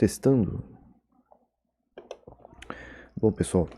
testando. Bom, pessoal,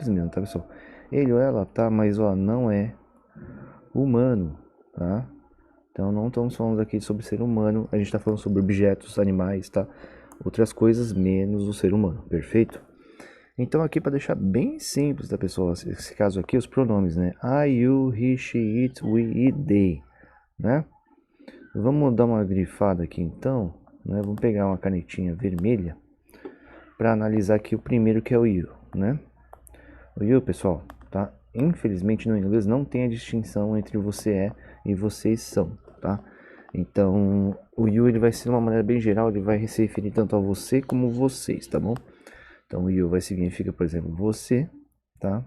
mesmo, tá, pessoal? Ele ou ela, tá, mas ó, não é humano, tá? Então não estamos falando aqui sobre ser humano, a gente está falando sobre objetos, animais, tá? Outras coisas menos o ser humano, perfeito? Então aqui para deixar bem simples, tá, pessoal? Esse caso aqui, os pronomes, né? I, you, he, she, it, we e they, né? Vamos dar uma grifada aqui então, né? Vamos pegar uma canetinha vermelha para analisar aqui o primeiro, que é o you, né? O you, pessoal, tá? Infelizmente no inglês não tem a distinção entre você é e vocês são, tá? Então o you ele vai ser de uma maneira bem geral, ele vai se referir tanto a você como vocês, tá bom? Então o you vai significar, por exemplo, você, tá?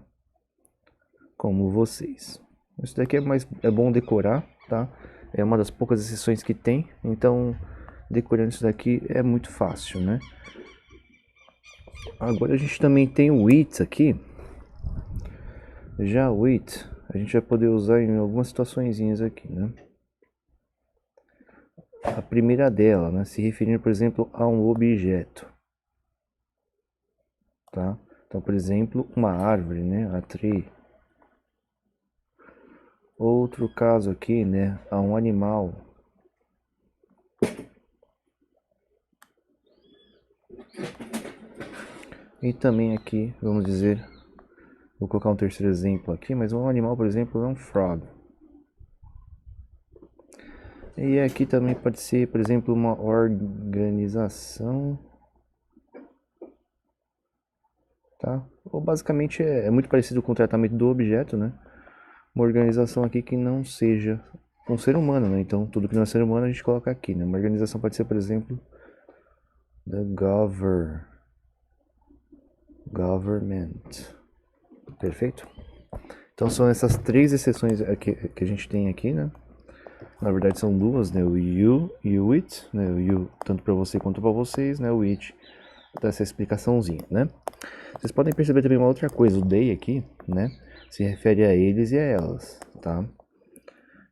Como vocês. Isso daqui é bom decorar, tá? É uma das poucas exceções que tem, então decorando isso daqui é muito fácil, né? Agora a gente também tem o it aqui. Já o it a gente vai poder usar em algumas situações aqui, né? A primeira dela, né, se referindo, por exemplo, a um objeto, tá? Então, por exemplo, uma árvore, né, a tree. Outro caso aqui, né, a um animal. E também aqui, vamos dizer, vou colocar um terceiro exemplo aqui, mas um animal, por exemplo, é um frog. E aqui também pode ser, por exemplo, uma organização, tá? Ou basicamente é muito parecido com o tratamento do objeto, né? Uma organização aqui que não seja um ser humano, né? Então tudo que não é ser humano a gente coloca aqui, né? Uma organização pode ser, por exemplo, the government. Perfeito? Então são essas três exceções aqui, que a gente tem aqui, né? Na verdade são duas, né? O you e o it, né? O you tanto para você quanto para vocês, né? O it dessa explicaçãozinha, né? Vocês podem perceber também uma outra coisa, o they aqui, né? Se refere a eles e a elas, tá?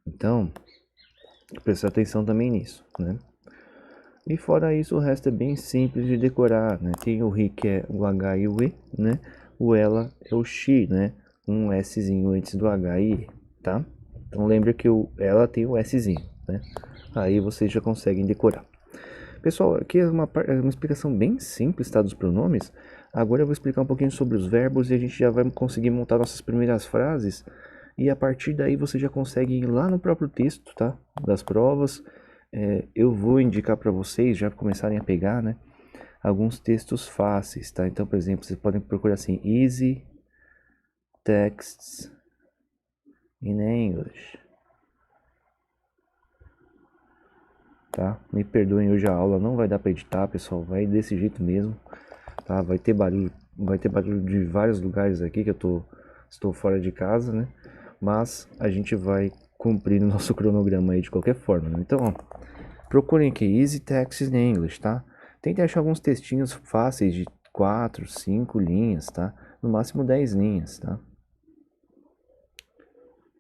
Então, prestar atenção também nisso, né? E fora isso, o resto é bem simples de decorar, né? Tem o he, que é o H e o E, né? O ela é o she, né? Um Szinho antes do H e E, tá? Então lembra que o ela tem o Szinho, né? Aí vocês já conseguem decorar. Pessoal, aqui é uma explicação bem simples, tá, dos pronomes. Agora eu vou explicar um pouquinho sobre os verbos e a gente já vai conseguir montar nossas primeiras frases. E a partir daí você já consegue ir lá no próprio texto, tá, das provas. Eu vou indicar para vocês já começarem a pegar, né, alguns textos fáceis, tá? Então, por exemplo, vocês podem procurar assim, easy texts in English, tá? Me perdoem, hoje a aula não vai dar para editar, pessoal, vai desse jeito mesmo, tá? Vai ter barulho de vários lugares aqui que estou fora de casa, né? Mas a gente vai cumprir o nosso cronograma aí de qualquer forma, né? Então, ó, procurem aqui Easy Texts in English, tá? Tentem achar alguns textinhos fáceis de 4, 5 linhas, tá? No máximo 10 linhas, tá?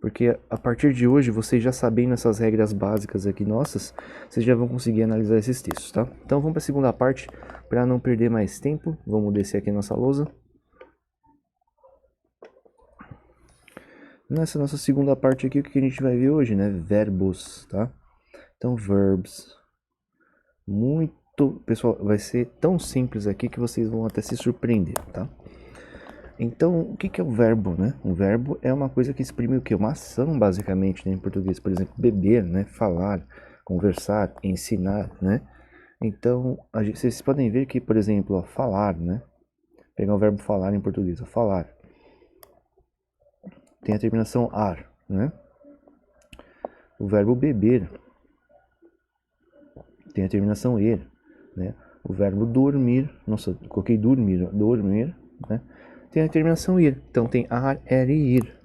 Porque a partir de hoje, vocês já sabendo essas regras básicas aqui nossas, vocês já vão conseguir analisar esses textos, tá? Então vamos para a segunda parte, para não perder mais tempo. Vamos descer aqui a nossa lousa. Nessa nossa segunda parte aqui, o que a gente vai ver hoje, né? Verbos, tá? Então, verbs. Muito, pessoal, vai ser tão simples aqui que vocês vão até se surpreender, tá? Então, o que é o verbo, né? Um verbo é uma coisa que exprime o quê? Uma ação, basicamente, né? Em português, por exemplo, beber, né? Falar, conversar, ensinar, né? Então, vocês podem ver que, por exemplo, ó, falar, né? Pegar o verbo falar em português, ó, falar. Tem a terminação ar, né? O verbo beber tem a terminação er, né? O verbo dormir, nossa, coloquei dormir, ó, dormir, né? Tem a terminação ir. Então tem ar, er e ir.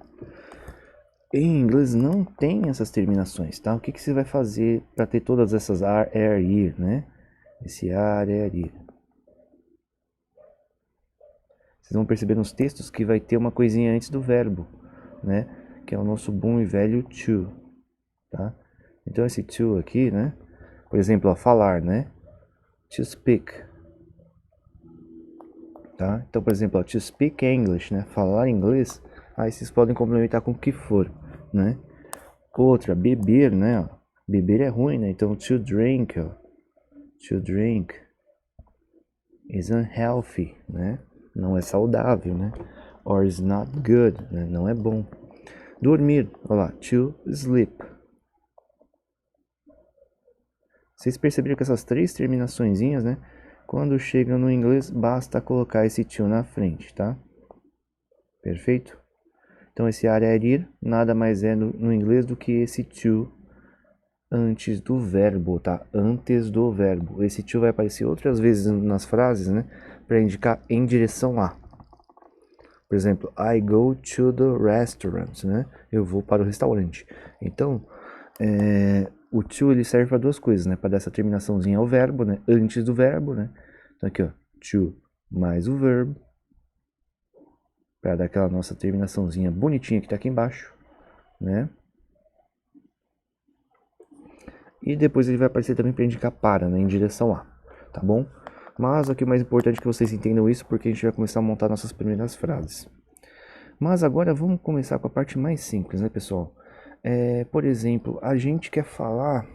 Em inglês não tem essas terminações, tá? O que você vai fazer para ter todas essas ar, er, ir, né? Esse ar, er, ir. Vocês vão perceber nos textos que vai ter uma coisinha antes do verbo, né? Que é o nosso bom e velho to, tá? Então esse to aqui, né? Por exemplo, ó, falar, né? To speak. Tá? Então, por exemplo, ó, to speak English, né? Falar inglês. Aí vocês podem complementar com o que for, né? Outra, beber, né? Ó. Beber é ruim, né? Então, to drink, ó. To drink is unhealthy, né? Não é saudável, né? Or is not good, né? Não é bom. Dormir, olha lá, to sleep. Vocês perceberam que essas três terminaçõezinhas, né? Quando chega no inglês, basta colocar esse to na frente, tá? Perfeito? Então esse are, er, ir nada mais é no inglês do que esse to antes do verbo, tá? Antes do verbo. Esse to vai aparecer outras vezes nas frases, né? Para indicar em direção a. Por exemplo, I go to the restaurant, né? Eu vou para o restaurante. Então, o to ele serve para duas coisas, né? Para dar essa terminaçãozinha ao verbo, né? Antes do verbo, né? Então aqui, ó, to mais o verbo, para dar aquela nossa terminaçãozinha bonitinha que está aqui embaixo, né? E depois ele vai aparecer também para indicar para, né? Em direção a, tá bom? Mas aqui o mais importante é que vocês entendam isso, porque a gente vai começar a montar nossas primeiras frases. Mas agora vamos começar com a parte mais simples, né, pessoal? Por exemplo, a gente quer falar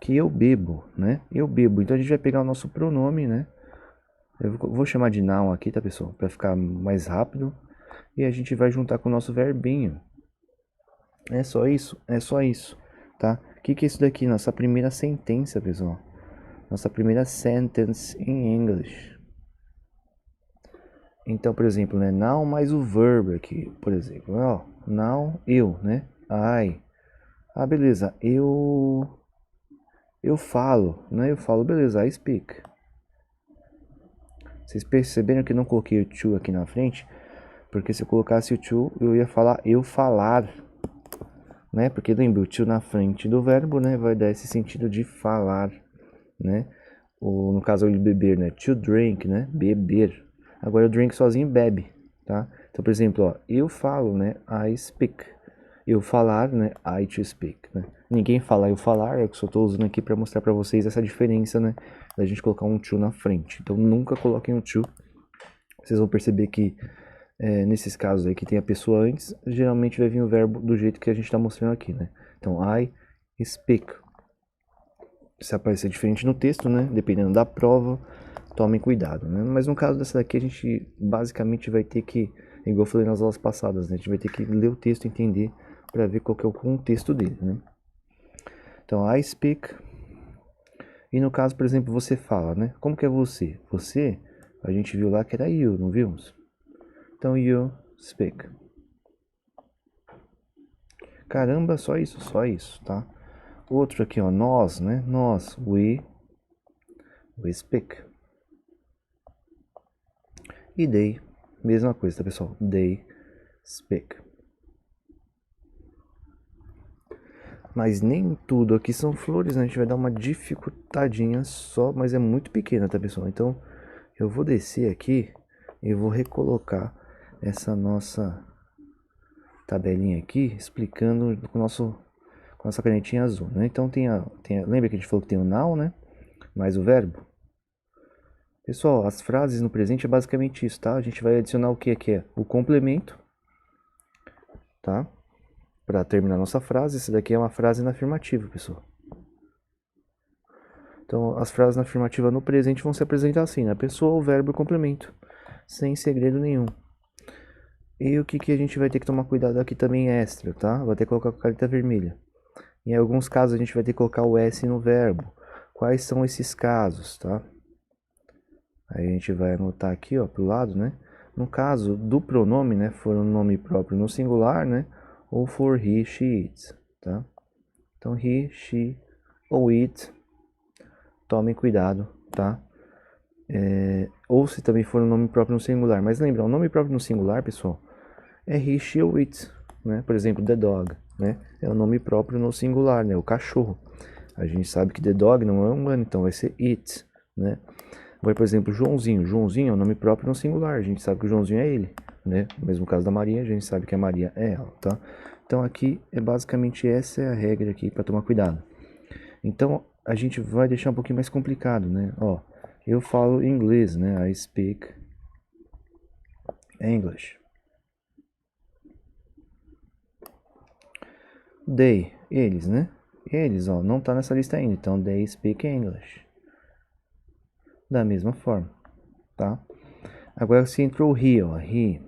que eu bebo, né? Eu bebo. Então a gente vai pegar o nosso pronome, né? Eu vou chamar de noun aqui, tá, pessoal? Para ficar mais rápido. E a gente vai juntar com o nosso verbinho. É só isso? É só isso, tá? O que é isso daqui? Nossa primeira sentença, pessoal. Nossa primeira sentence in English. Então, por exemplo, né? Now mais o verbo aqui, por exemplo. Ó, now, eu, né? I. Ah, beleza. Eu falo, né? Eu falo, beleza, I speak. Vocês perceberam que eu não coloquei o to aqui na frente? Porque se eu colocasse o to, eu ia falar eu falar, né? Porque lembra, o to na frente do verbo, né? Vai dar esse sentido de falar, né? Ou no caso de beber, né? To drink, né? Beber. Agora o drink sozinho bebe, tá? Então, por exemplo, ó, eu falo, né? I speak. Eu falar, né? I to speak, né? Ninguém fala eu falar, é o que eu só estou usando aqui para mostrar para vocês essa diferença, né? Da gente colocar um to na frente. Então, nunca coloquem um to. Vocês vão perceber que nesses casos aí que tem a pessoa antes, geralmente vai vir o verbo do jeito que a gente está mostrando aqui, né? Então, I speak. Se aparecer diferente no texto, né? Dependendo da prova, tomem cuidado, né? Mas no caso dessa daqui, a gente basicamente vai ter que, igual eu falei nas aulas passadas, né? A gente vai ter que ler o texto e entender para ver qual que é o contexto dele, né? Então, I speak. E no caso, por exemplo, você fala, né? Como que é você? Você, a gente viu lá que era you, não vimos? Então, you speak. Caramba, só isso, tá? Outro aqui, ó, nós, né? Nós, we speak. E they, mesma coisa, tá, pessoal? They speak. Mas nem tudo aqui são flores, né? A gente vai dar uma dificultadinha só, mas é muito pequena, tá, pessoal? Então, eu vou descer aqui e vou recolocar essa nossa tabelinha aqui, explicando com com essa canetinha azul, né? Então, lembra que a gente falou que tem o now, né? Mais o verbo. Pessoal, as frases no presente é basicamente isso, tá? A gente vai adicionar o que é? O complemento, tá? Para terminar nossa frase. Essa daqui é uma frase na afirmativa, pessoal. Então, as frases na afirmativa no presente vão se apresentar assim, né? Pessoa, o verbo e o complemento, sem segredo nenhum. E o que a gente vai ter que tomar cuidado aqui também extra, tá? Vai ter que colocar com a caneta vermelha. Em alguns casos a gente vai ter que colocar o S no verbo. Quais são esses casos, tá? Aí a gente vai anotar aqui, ó, pro lado, né? No caso do pronome, né, for um nome próprio no singular, né, ou for he, she, it, tá? Então he, she ou it, tomem cuidado, tá? Ou se também for um nome próprio no singular. Mas lembra, o nome próprio no singular, pessoal, é he, she ou it, né? Por exemplo, the dog, né? É o nome próprio no singular, né? O cachorro. A gente sabe que the dog não é humano, então vai ser it, né? Vai, por exemplo, Joãozinho. Joãozinho é um nome próprio no singular. A gente sabe que o Joãozinho é ele, né? No mesmo caso da Maria, a gente sabe que a Maria é ela, tá? Então aqui é basicamente essa é a regra aqui para tomar cuidado. Então a gente vai deixar um pouquinho mais complicado, né? Ó, eu falo inglês, né? I speak English. They, eles, né? Eles, ó, não tá nessa lista ainda, então they speak English. Da mesma forma, tá? Agora se entrou o he, ó, he,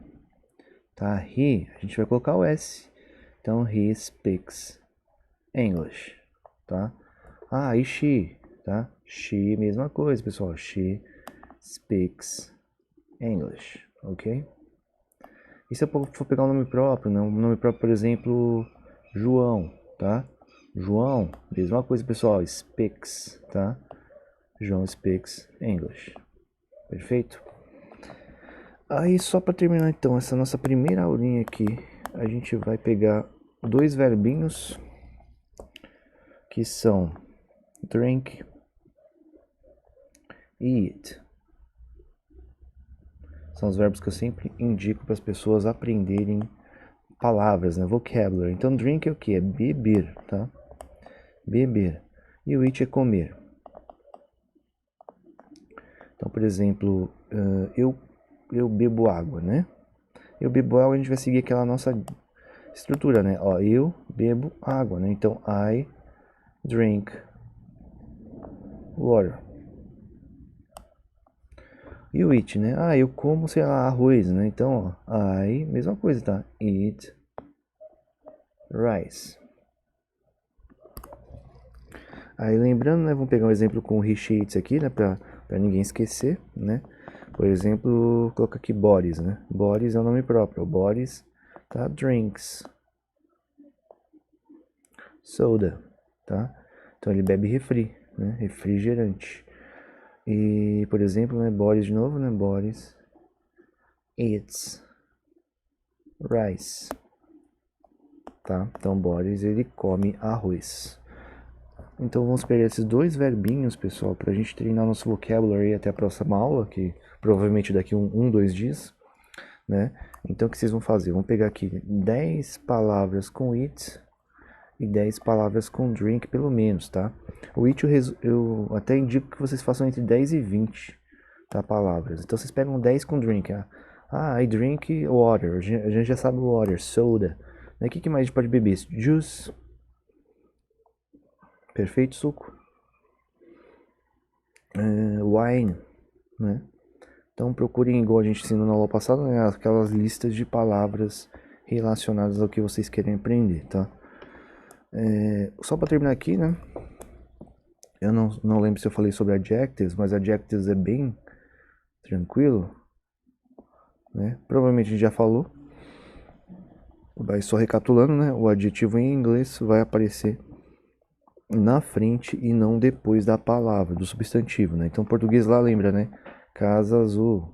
tá? He, a gente vai colocar o S. Então, he speaks English, tá? Ah, e she, tá? She, mesma coisa, pessoal. She speaks English, ok? E se eu for pegar um nome próprio, né? Um nome próprio, por exemplo, João, tá? João, mesma coisa, pessoal. Speaks, tá? João speaks English. Perfeito? Aí, só para terminar, então, essa nossa primeira aulinha aqui, a gente vai pegar dois verbinhos que são drink e eat. São os verbos que eu sempre indico para as pessoas aprenderem palavras, né? Vocabulary. Então, drink é o que? É beber, tá? Beber. E o eat é comer. Então, por exemplo, eu bebo água, né? Eu bebo água, a gente vai seguir aquela nossa estrutura, né? Ó, eu bebo água, né? Então, I drink water. E o eat, né? Ah, eu como, sei lá, arroz, né? Então, ó, I, mesma coisa, tá? Eat rice. Aí lembrando, né, vamos pegar um exemplo com o he, she, it aqui, né, pra ninguém esquecer, né? Por exemplo, coloca aqui Boris, né? Boris é o nome próprio. Boris, tá? Drinks soda, tá? Então ele bebe refri, né? Refrigerante. E, por exemplo, né, Boris de novo, né? Boris eats rice, tá? Então Boris ele come arroz. Então vamos pegar esses dois verbinhos, pessoal, para a gente treinar nosso vocabulary até a próxima aula, que provavelmente daqui dois dias, né? Então o que vocês vão fazer? Vão pegar aqui 10 palavras com it e 10 palavras com drink, pelo menos, tá? O it eu até indico que vocês façam entre 10 e 20, tá, palavras. Então vocês pegam 10 com drink, I drink water, a gente já sabe water, soda. O que mais a gente pode beber? Juice. Perfeito, suco. Wine, né? Então procurem, igual a gente ensinou na aula passada, né, aquelas listas de palavras relacionadas ao que vocês querem aprender, tá? Só para terminar aqui, né? Eu não lembro se eu falei sobre adjectives, mas adjectives é bem tranquilo, né? Provavelmente a gente já falou. Vai só recapitulando, né? O adjetivo em inglês vai aparecer na frente e não depois da palavra, do substantivo, né? Então, português lá lembra, né? Casa azul.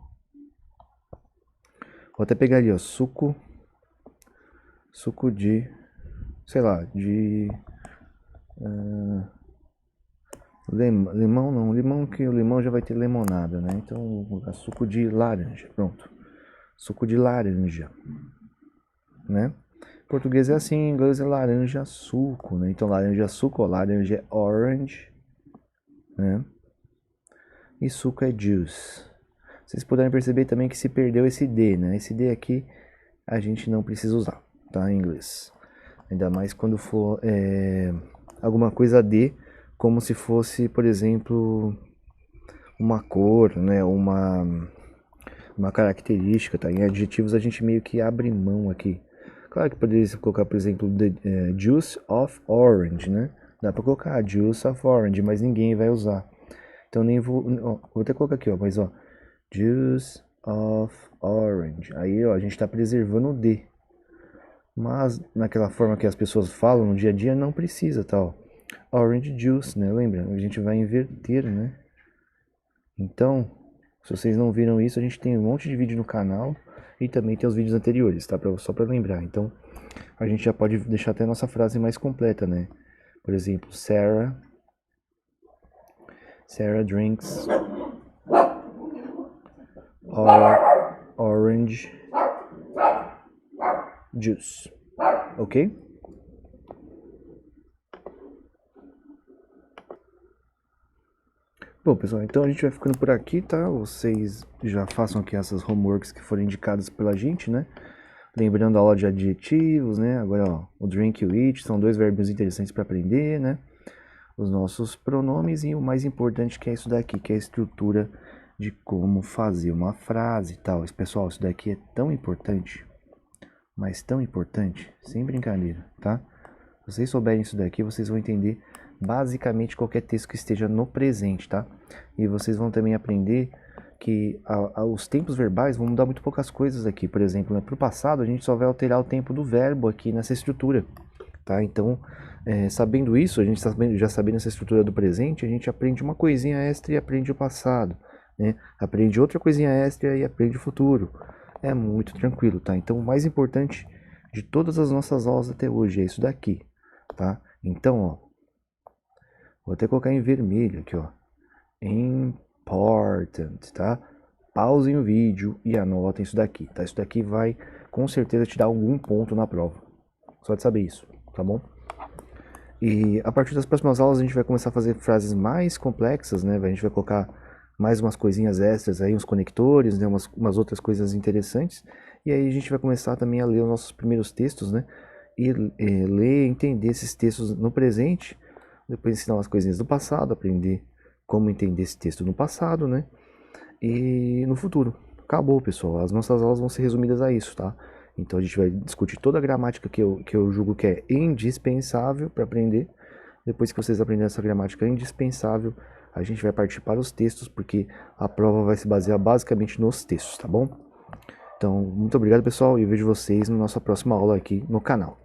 Vou até pegar ali, ó, suco de, sei lá, de limão não, limão que o limão já vai ter limonada, né? Então, suco de laranja, pronto. Suco de laranja, né? Português é assim, em inglês é laranja suco, né? Então, laranja suco, ó, laranja é orange, né? E suco é juice. Vocês puderem perceber também que se perdeu esse D, né? Esse D aqui a gente não precisa usar, tá? Em inglês. Ainda mais quando for alguma coisa D, como se fosse, por exemplo, uma cor, né? Uma característica, tá? Em adjetivos a gente meio que abre mão aqui. Claro que poderia colocar, por exemplo, juice of orange, né? Dá pra colocar juice of orange, mas ninguém vai usar. Então nem vou... Ó, vou até colocar aqui, ó, mas ó, juice of orange. Aí, ó, a gente tá preservando o D. Mas naquela forma que as pessoas falam no dia a dia, não precisa, tá, ó. Orange juice, né? Lembra? A gente vai inverter, né? Então, se vocês não viram isso, a gente tem um monte de vídeo no canal e também tem os vídeos anteriores, tá? Só pra lembrar. Então, a gente já pode deixar até a nossa frase mais completa, né? Por exemplo, Sarah drinks orange juice. Ok? Bom, pessoal, então a gente vai ficando por aqui, tá? Vocês já façam aqui essas homeworks que foram indicadas pela gente, né? Lembrando a aula de adjetivos, né? Agora, ó, o drink e o eat são dois verbos interessantes para aprender, né? Os nossos pronomes e o mais importante que é isso daqui, que é a estrutura de como fazer uma frase e tal. Pessoal, isso daqui é tão importante, mas tão importante, sem brincadeira, tá? Se vocês souberem isso daqui, vocês vão entender basicamente qualquer texto que esteja no presente, tá? E vocês vão também aprender que os tempos verbais vão mudar muito poucas coisas aqui. Por exemplo, né, para o passado, a gente só vai alterar o tempo do verbo aqui nessa estrutura, tá? Então, sabendo isso, a gente já sabendo essa estrutura do presente, a gente aprende uma coisinha extra e aprende o passado, né? Aprende outra coisinha extra e aprende o futuro. É muito tranquilo, tá? Então, o mais importante de todas as nossas aulas até hoje é isso daqui, tá? Então, ó, vou até colocar em vermelho aqui, ó. Important, tá? Pausem o vídeo e anotem isso daqui, tá? Isso daqui vai com certeza te dar algum ponto na prova. Só de saber isso, tá bom? E a partir das próximas aulas a gente vai começar a fazer frases mais complexas, né? A gente vai colocar mais umas coisinhas extras aí, uns conectores, né? Umas outras coisas interessantes. E aí a gente vai começar também a ler os nossos primeiros textos, né? E ler e entender esses textos no presente. Depois ensinar umas coisinhas do passado, aprender como entender esse texto no passado, né? E no futuro. Acabou, pessoal. As nossas aulas vão ser resumidas a isso, tá? Então a gente vai discutir toda a gramática que eu julgo que é indispensável para aprender. Depois que vocês aprenderem essa gramática indispensável, a gente vai partir para os textos, porque a prova vai se basear basicamente nos textos, tá bom? Então, muito obrigado, pessoal, e vejo vocês na nossa próxima aula aqui no canal.